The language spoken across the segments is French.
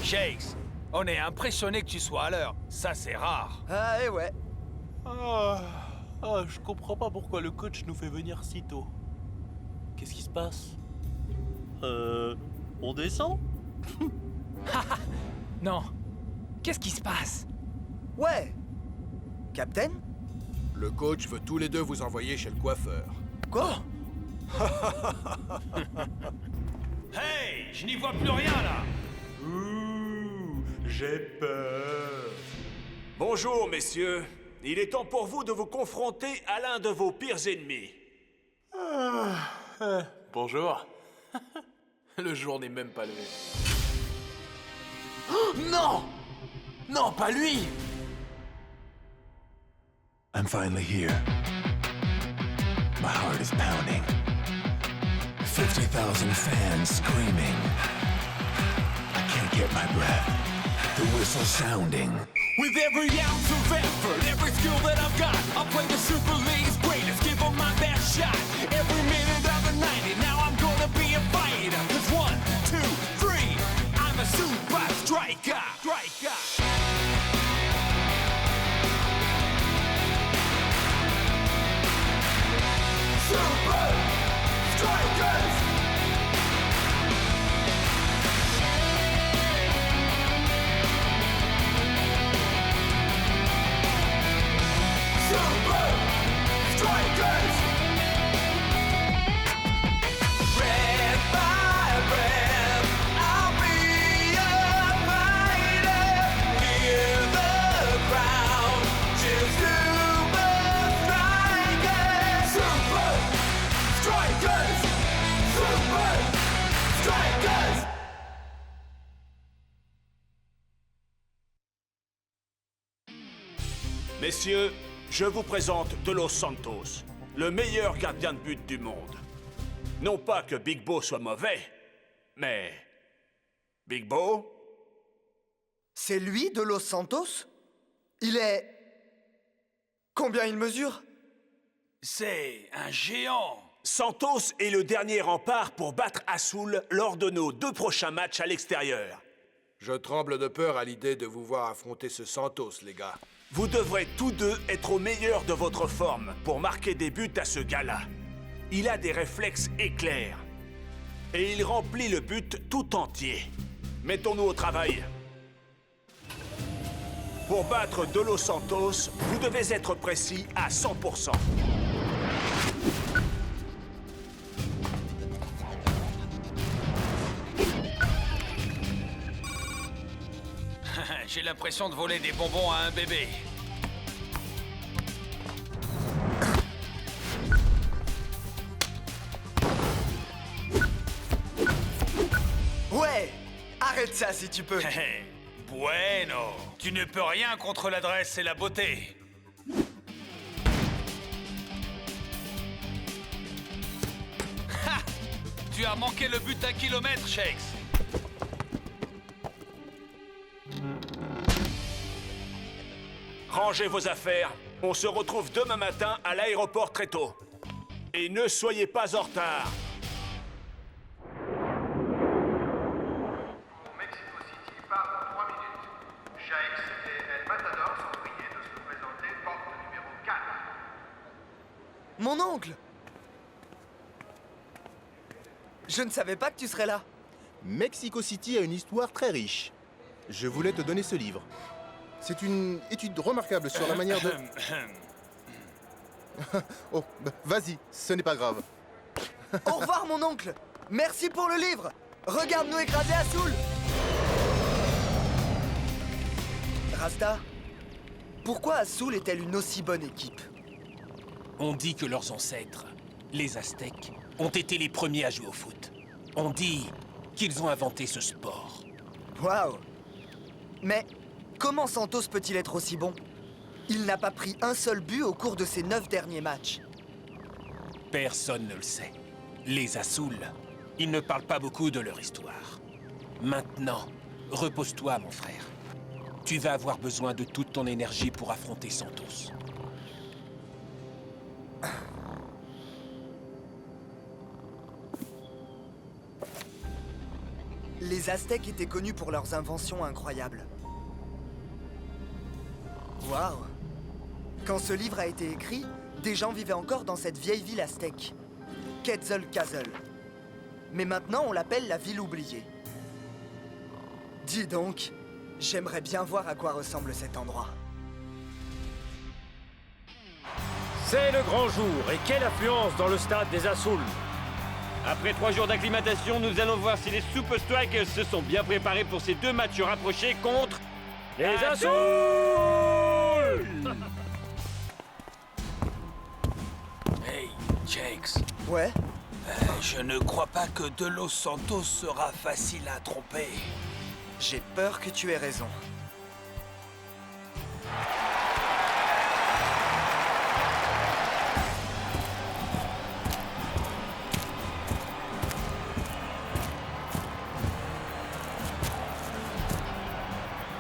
Shakes, on est impressionné que tu sois à l'heure. Ça, c'est rare. Ah, et ouais. Je comprends pas pourquoi le coach nous fait venir si tôt. Qu'est-ce qui se passe? On descend? Non. Qu'est-ce qui se passe? Ouais. Captain? Le coach veut tous les deux vous envoyer chez le coiffeur. Quoi? Hey, je n'y vois plus rien, là. Ouh, j'ai peur. Bonjour, messieurs. Il est temps pour vous de vous confronter à l'un de vos pires ennemis. Bonjour. Le jour n'est même pas levé. Non! Non, pas lui! I'm finally here. My heart is pounding. 50,000 fans screaming. I can't get my breath. The whistle sounding. With every ounce of effort, every skill that I've got, I'll play the Super League's greatest, give them my best shot. Every minute of the 90, now I'm gonna be a fighter. 'Cause 1, 2, 3, I'm a super striker. Super Strikers! Super Strikers! Red by red, I'll be a fighter. Hear the crowd cheer Super Strikers! Super Strikers! Super Strikers! Messieurs, je vous présente De Los Santos, le meilleur gardien de but du monde. Non pas que Big Bo soit mauvais, mais... Big Bo? C'est lui, de Los Santos? Il est... Combien il mesure? C'est un géant. Santos est le dernier rempart pour battre Azul lors de nos 2 prochains matchs à l'extérieur. Je tremble de peur à l'idée de vous voir affronter ce Santos, les gars. Vous devrez tous deux être au meilleur de votre forme pour marquer des buts à ce gars-là. Il a des réflexes éclairs. Et il remplit le but tout entier. Mettons-nous au travail. Pour battre De Los Santos, vous devez être précis à 100%. J'ai l'impression de voler des bonbons à un bébé. Ouais! Arrête ça si tu peux! Bueno. Tu ne peux rien contre l'adresse et la beauté. Ha! Tu as manqué le but d'un kilomètre, Shakes. Rangez vos affaires. On se retrouve demain matin à l'aéroport très tôt. Et ne soyez pas en retard. Pour Mexico City part dans 3 minutes. Shakes et El Matador sont priés de se présenter porte numéro 4. Mon oncle! Je ne savais pas que tu serais là. Mexico City a une histoire très riche. Je voulais te donner ce livre. C'est une étude remarquable sur la manière de... Oh, bah, vas-y, ce n'est pas grave. Au revoir, mon oncle! Merci pour le livre! Regarde-nous écraser Azul! Rasta, pourquoi Azul est-elle une aussi bonne équipe? On dit que leurs ancêtres, les Aztèques, ont été les premiers à jouer au foot. On dit qu'ils ont inventé ce sport. Waouh! Mais comment Santos peut-il être aussi bon? Il n'a pas pris un seul but au cours de ses 9 derniers matchs. Personne ne le sait. Les Azul, ils ne parlent pas beaucoup de leur histoire. Maintenant, repose-toi, mon frère. Tu vas avoir besoin de toute ton énergie pour affronter Santos. Les Aztèques étaient connus pour leurs inventions incroyables. Waouh! Quand ce livre a été écrit, des gens vivaient encore dans cette vieille ville aztèque, Quetzalcoatl. Mais maintenant, on l'appelle la ville oubliée. Dis donc, j'aimerais bien voir à quoi ressemble cet endroit. C'est le grand jour, et quelle affluence dans le stade des Azul. Après 3 jours d'acclimatation, nous allons voir si les Super Strikers se sont bien préparés pour ces 2 matchs rapprochés contre... les Azul. Hey, Jakes. Ouais? Je ne crois pas que De Los Santos sera facile à tromper. J'ai peur que tu aies raison.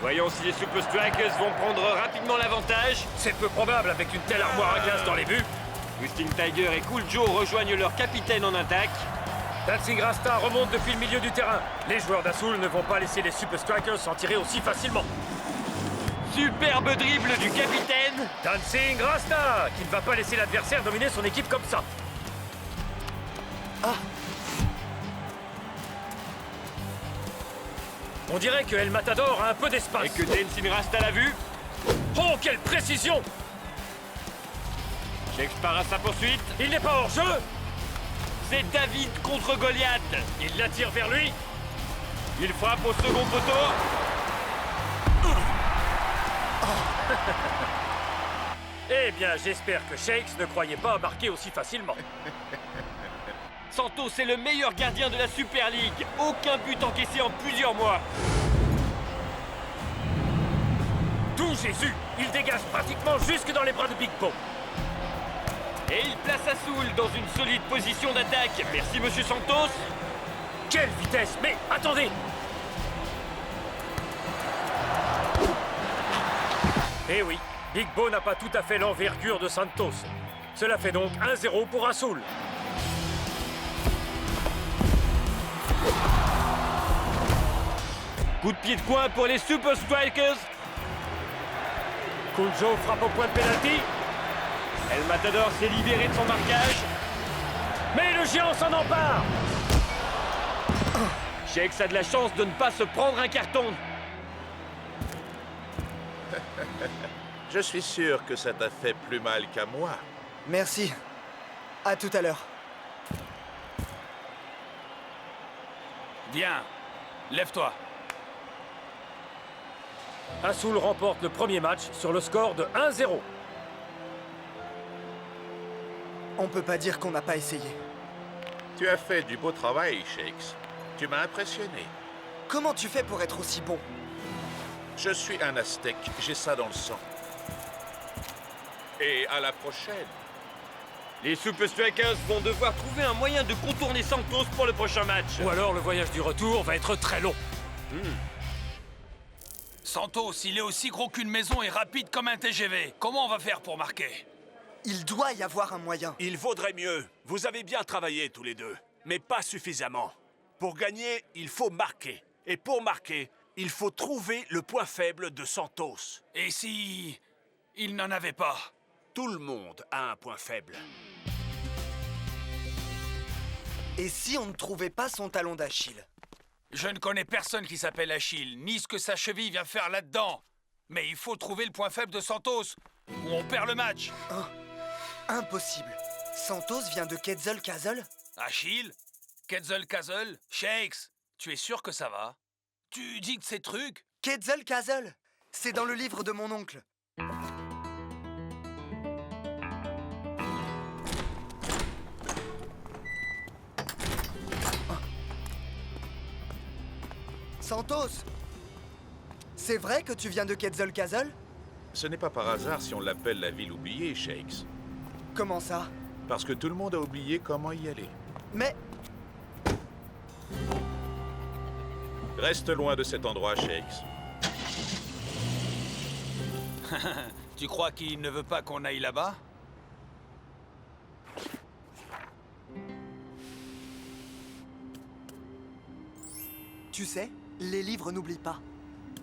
Voyons si les Super Strikers vont prendre rapidement l'avantage. C'est peu probable avec une telle armoire à glace dans les buts. Twisting Tiger et Cool Joe rejoignent leur capitaine en attaque. Dancing Rasta remonte depuis le milieu du terrain. Les joueurs d'Azul ne vont pas laisser les Super Strikers s'en tirer aussi facilement. Superbe dribble du capitaine. Dancing Rasta, qui ne va pas laisser l'adversaire dominer son équipe comme ça. Ah! On dirait que El Matador a un peu d'espace. Et que Dancing Rasta l'a vu. Oh, quelle précision! Jakes part à sa poursuite. Il n'est pas hors jeu. C'est David contre Goliath. Il l'attire vers lui. Il frappe au second poteau. Eh bien, j'espère que Shakes ne croyait pas marquer aussi facilement. Santos est le meilleur gardien de la Super League. Aucun but encaissé en plusieurs mois. Tout Jésus! Il dégage pratiquement jusque dans les bras de Big Bo. Et il place Azul dans une solide position d'attaque. Merci, monsieur Santos. Quelle vitesse! Mais attendez! Eh oui, Big Bo n'a pas tout à fait l'envergure de Santos. Cela fait donc 1-0 pour Azul. Coup de pied de coin pour les Super Strikers. Cool Joe frappe au point de pénalty. El Matador s'est libéré de son marquage. Mais le géant s'en empare. Jakes a de la chance de ne pas se prendre un carton. Je suis sûr que ça t'a fait plus mal qu'à moi. Merci. À tout à l'heure. Bien. Lève-toi. Azul remporte le premier match sur le score de 1-0. On peut pas dire qu'on n'a pas essayé. Tu as fait du beau travail, Shakes. Tu m'as impressionné. Comment tu fais pour être aussi bon? Je suis un Aztèque, j'ai ça dans le sang. Et à la prochaine. Les Super Strikers vont devoir trouver un moyen de contourner Santos pour le prochain match. Ou alors le voyage du retour va être très long. Santos, il est aussi gros qu'une maison et rapide comme un TGV. Comment on va faire pour marquer? Il doit y avoir un moyen. Il vaudrait mieux. Vous avez bien travaillé tous les deux, mais pas suffisamment. Pour gagner, il faut marquer. Et pour marquer, il faut trouver le point faible de Santos. Et si... il n'en avait pas? Tout le monde a un point faible. Et si on ne trouvait pas son talon d'Achille? Je ne connais personne qui s'appelle Achille, ni ce que sa cheville vient faire là-dedans. Mais il faut trouver le point faible de Santos, ou on perd le match. Impossible. Santos vient de Quetzalcoatl? Achille? Quetzalcoatl? Shakes? Tu es sûr que ça va? Tu dis de ces trucs? Quetzalcoatl! C'est dans le livre de mon oncle. Santos! C'est vrai que tu viens de Quetzalcoatl? Ce n'est pas par hasard si on l'appelle la ville oubliée, Shakes. Comment ça? Parce que tout le monde a oublié comment y aller. Mais... Reste loin de cet endroit, Shakes. Tu crois qu'il ne veut pas qu'on aille là-bas? Tu sais, les livres n'oublient pas.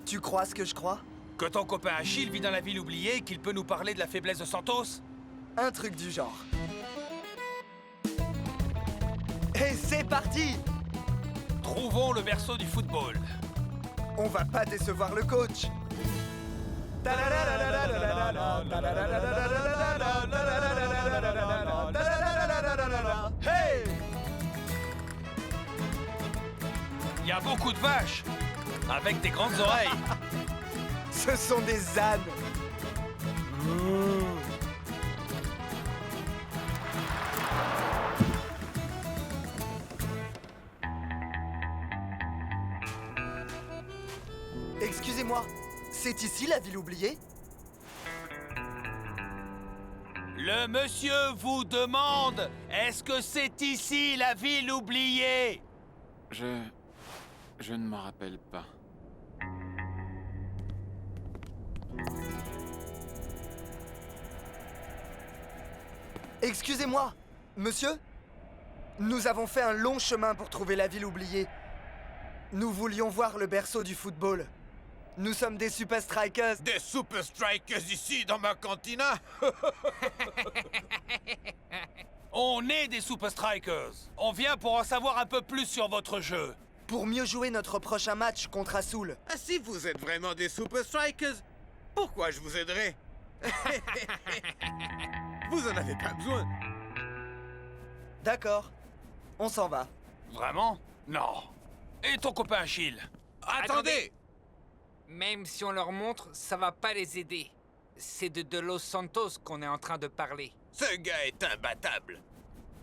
Tu crois ce que je crois? Que ton copain Achille vit dans la ville oubliée et qu'il peut nous parler de la faiblesse de Santos? Un truc du genre. Et c'est parti! Trouvons le berceau du football. On va pas décevoir le coach. Hey! Il y a beaucoup de vaches, avec des grandes oreilles. Ce sont des ânes. Excusez-moi, c'est ici la ville oubliée? Le monsieur vous demande, est-ce que c'est ici la ville oubliée? Je ne m'en rappelle pas. Excusez-moi, monsieur? Nous avons fait un long chemin pour trouver la ville oubliée. Nous voulions voir le berceau du football. Nous sommes des Super Strikers. Des Super Strikers ici, dans ma cantina? On est des Super Strikers. On vient pour en savoir un peu plus sur votre jeu. Pour mieux jouer notre prochain match contre Azul. Ah, si vous êtes vraiment des Super Strikers, pourquoi je vous aiderais? Vous en avez pas besoin. D'accord. On s'en va. Vraiment? Non. Et ton copain Achille? Attendez! Même si on leur montre, ça va pas les aider. C'est de Los Santos qu'on est en train de parler. Ce gars est imbattable.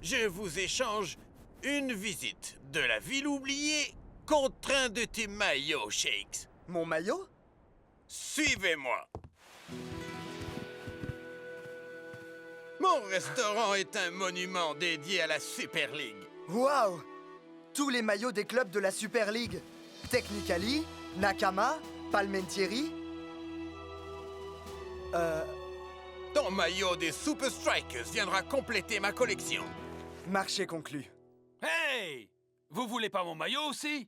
Je vous échange une visite de la ville oubliée contre un de tes maillots, Shakes. Mon maillot? Suivez-moi. Mon restaurant est un monument dédié à la Super League. Waouh! Tous les maillots des clubs de la Super League. Technicali, Nakama, Palmentieri. Ton maillot des Super Strikers viendra compléter ma collection. Marché conclu. Hey! Vous voulez pas mon maillot aussi?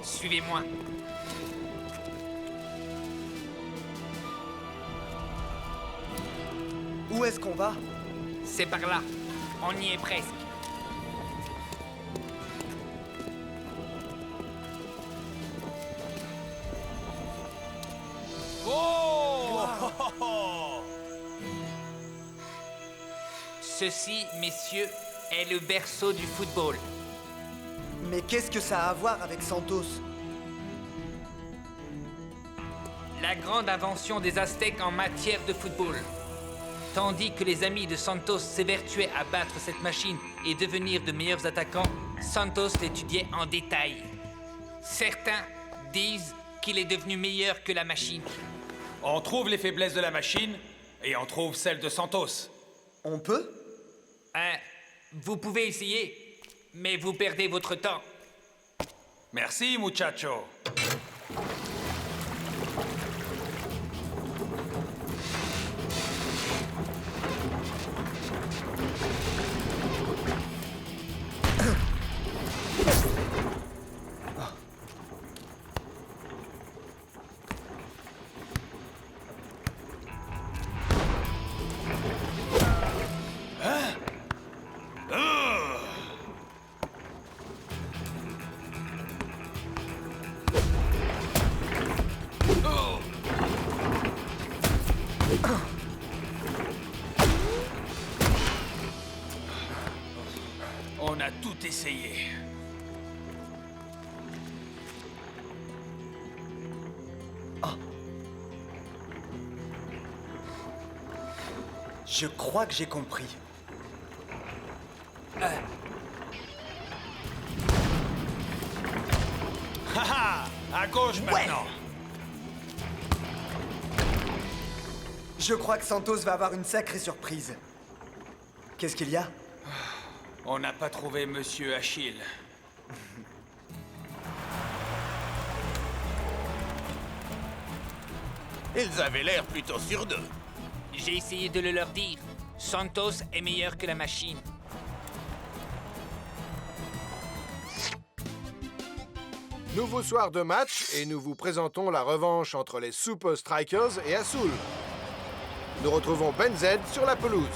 Suivez-moi. Où est-ce qu'on va? C'est par là. On y est presque. Oh! Ceci, messieurs, est le berceau du football. Mais qu'est-ce que ça a à voir avec Santos? La grande invention des Aztèques en matière de football. Tandis que les amis de Santos s'évertuaient à battre cette machine et devenir de meilleurs attaquants, Santos l'étudiait en détail. Certains disent qu'il est devenu meilleur que la machine. On trouve les faiblesses de la machine et on trouve celles de Santos. On peut? Vous pouvez essayer, mais vous perdez votre temps. Merci, muchacho. On a tout essayé. Je crois que j'ai compris. Haha! À gauche maintenant. Je crois que Santos va avoir une sacrée surprise. Qu'est-ce qu'il y a? On n'a pas trouvé Monsieur Achille. Ils avaient l'air plutôt sûrs d'eux. J'ai essayé de le leur dire. Santos est meilleur que la machine. Nouveau soir de match et nous vous présentons la revanche entre les Super Strikers et Azul. Nous retrouvons Ben Z sur la pelouse.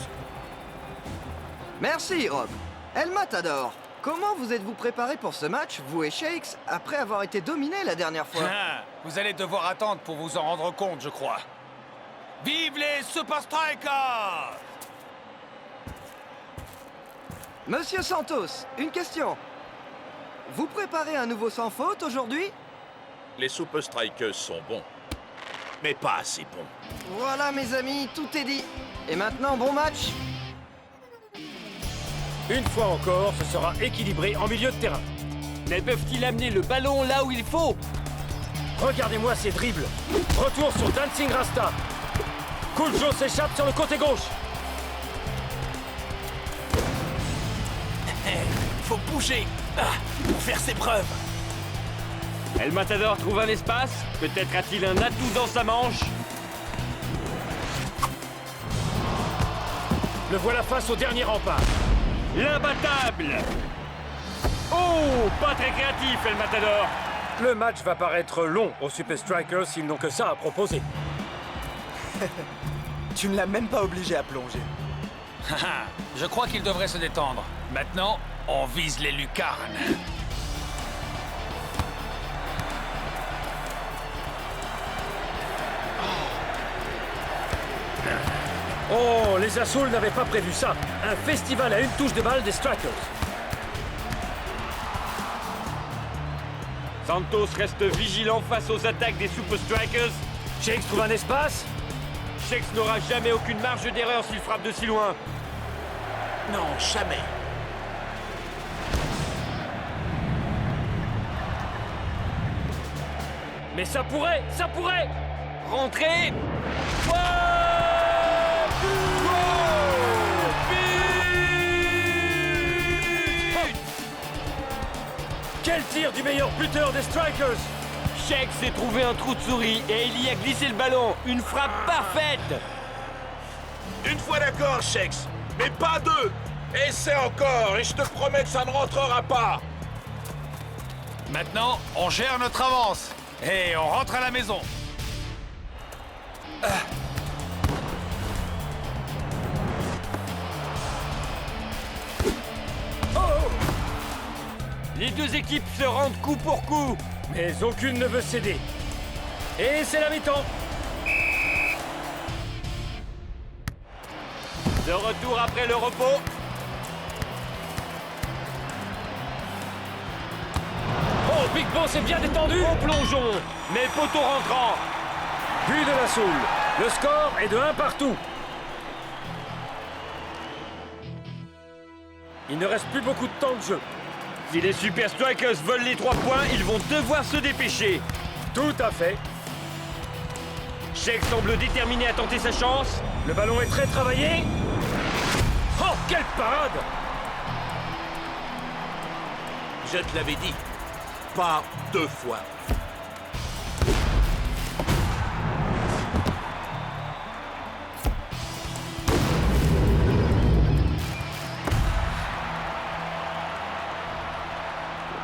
Merci, Rob. El Matador, comment vous êtes-vous préparé pour ce match, vous et Shakes, après avoir été dominés la dernière fois? Ah, vous allez devoir attendre pour vous en rendre compte, je crois. Vive les Super Strikers! Monsieur Santos, une question. Vous préparez un nouveau sans faute aujourd'hui? Les Super Strikers sont bons, mais pas assez bons. Voilà, mes amis, tout est dit. Et maintenant, bon match? Une fois encore, ce sera équilibré en milieu de terrain. Mais peuvent-ils amener le ballon là où il faut? Regardez-moi ces dribbles. Retour sur Dancing Rasta. Cool Joe s'échappe sur le côté gauche. Faut bouger pour faire ses preuves. El Matador trouve un espace. Peut-être a-t-il un atout dans sa manche. Le voilà face au dernier rempart. L'imbattable. Oh, pas très créatif, El Matador. Le match va paraître long aux Super Strikers s'ils n'ont que ça à proposer. Tu ne l'as même pas obligé à plonger. Je crois qu'il devrait se détendre. Maintenant, on vise les lucarnes. Oh, les Azul n'avaient pas prévu ça. Un festival à une touche de balle des Strikers. Santos reste vigilant face aux attaques des Super Strikers. Shakes trouve un espace. Shakes n'aura jamais aucune marge d'erreur s'il frappe de si loin. Non, jamais. Mais ça pourrait. Rentrez. Quel tir du meilleur buteur des Strikers! Shakes s'est trouvé un trou de souris et il y a glissé le ballon. Une frappe parfaite. Une fois d'accord, Shakes, mais pas deux. Essaie encore et je te promets que ça ne rentrera pas. Maintenant, on gère notre avance. Et on rentre à la maison. Les deux équipes se rendent coup pour coup. Mais aucune ne veut céder. Et c'est la mi-temps. De retour après le repos. Oh, Big Boss est bien détendu. Au plongeon, mais poteau rentrant. But de l'Azul. Le score est de 1 partout. Il ne reste plus beaucoup de temps de jeu. Si les Super Strikers volent les 3 points, ils vont devoir se dépêcher. Tout à fait. Shakes semble déterminé à tenter sa chance. Le ballon est très travaillé. Oh, quelle parade! Je te l'avais dit. Pas 2 fois.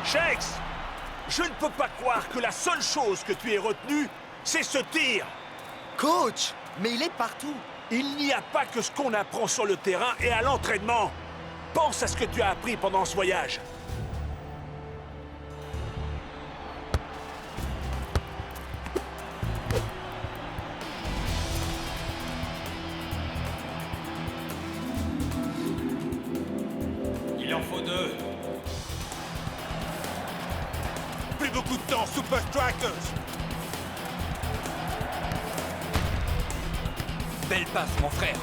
Shakes, je ne peux pas croire que la seule chose que tu aies retenue, c'est ce tir. Coach, mais il est partout. Il n'y a pas que ce qu'on apprend sur le terrain et à l'entraînement. Pense à ce que tu as appris pendant ce voyage. Il en faut 2. Plus beaucoup de temps, Super Strikers. Belle passe, mon frère.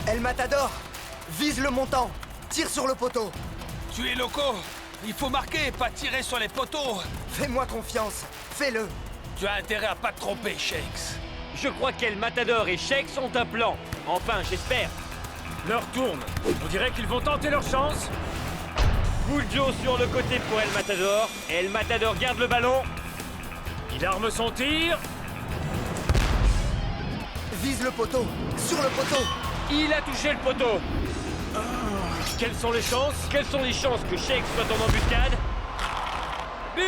El Matador, vise le montant. Tire sur le poteau. Tu es loco. Il faut marquer, pas tirer sur les poteaux. Fais-moi confiance. Fais-le. Tu as intérêt à pas te tromper, Shakes. Je crois qu'El Matador et Shakes ont un plan. Enfin, j'espère. L'heure tourne. On dirait qu'ils vont tenter leur chance. Cool Joe sur le côté pour El Matador. El Matador garde le ballon. Il arme son tir. Vise le poteau. Sur le poteau. Il a touché le poteau. Quelles sont les chances? Quelles sont les chances que Shake soit en embuscade? But!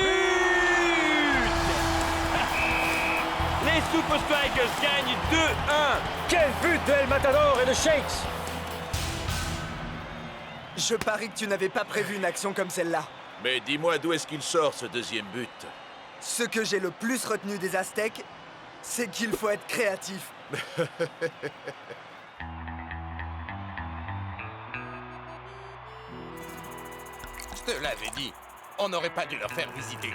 Les Super Strikers gagnent 2-1. Quel but de El Matador et de Shakes! Je parie que tu n'avais pas prévu une action comme celle-là. Mais dis-moi d'où est-ce qu'il sort ce deuxième but? Ce que j'ai le plus retenu des Aztèques, c'est qu'il faut être créatif. Je te l'avais dit, on n'aurait pas dû leur faire visiter.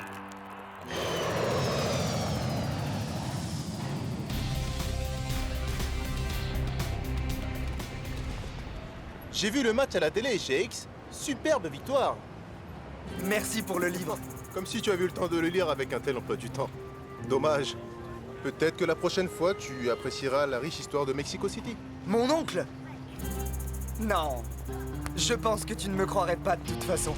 J'ai vu le match à la télé, Shakes. Superbe victoire. Merci pour le livre. Comme si tu avais eu le temps de le lire avec un tel emploi du temps. Dommage. Peut-être que la prochaine fois, tu apprécieras la riche histoire de Mexico City. Mon oncle? Non. Je pense que tu ne me croirais pas de toute façon.